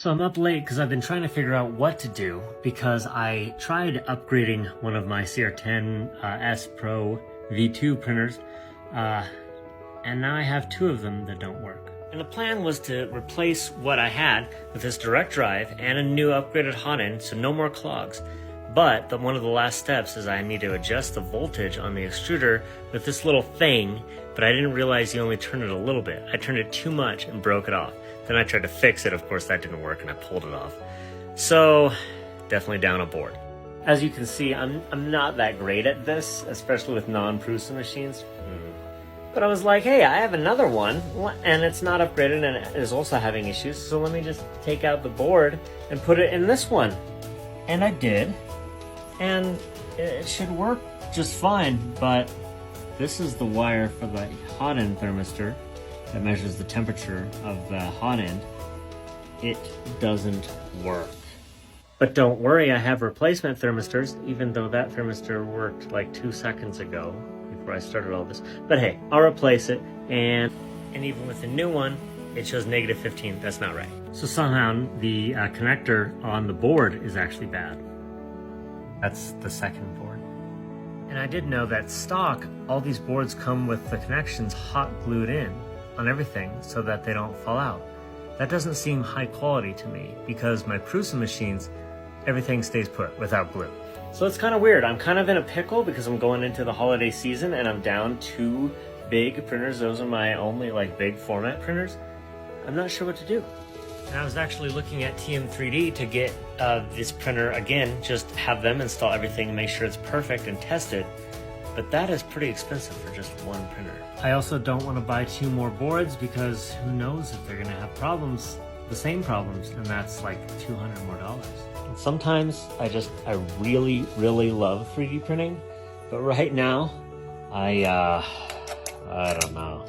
So I'm up late because I've been trying to figure out what to do because I tried upgrading one of my CR-10s Pro V2 printers and now I have two of them that don't work. And the plan was to replace what I had with this direct drive and a new upgraded hot end, so no more clogs. But one of the last steps is I need to adjust the voltage on the extruder with this little thing, but I didn't realize you only turn it a little bit. I turned it too much and broke it off. Then I tried to fix it, of course that didn't work and I pulled it off. So, definitely down a board. As you can see, I'm not that great at this, especially with non-Prusa machines. But I was like, hey, I have another one, and it's not upgraded and it is also having issues, so let me just take out the board and put it in this one. And I did, and it should work just fine, but this is the wire for the hot end thermistor that measures the temperature of the hot end. It doesn't work. But don't worry, I have replacement thermistors, even though that thermistor worked like 2 seconds ago before I started all this. But hey, I'll replace it, and even with the new one, it shows -15. That's not right. So somehow the connector on the board is actually bad. That's the second board. And I did know that stock, all these boards come with the connections hot glued in on everything so that they don't fall out. That doesn't seem high quality to me because my Prusa machines, everything stays put without glue. So it's kind of weird. I'm kind of in a pickle because I'm going into the holiday season and I'm down 2 big printers. Those are my only like big format printers. I'm not sure what to do. And I was actually looking at TM3D to get this printer again, just have them install everything, make sure it's perfect and test it. But that is pretty expensive for just one printer. I also don't want to buy 2 more boards because who knows if they're going to have problems, the same problems, and that's like $200 more. And sometimes I really, really love 3D printing, but right now, I don't know.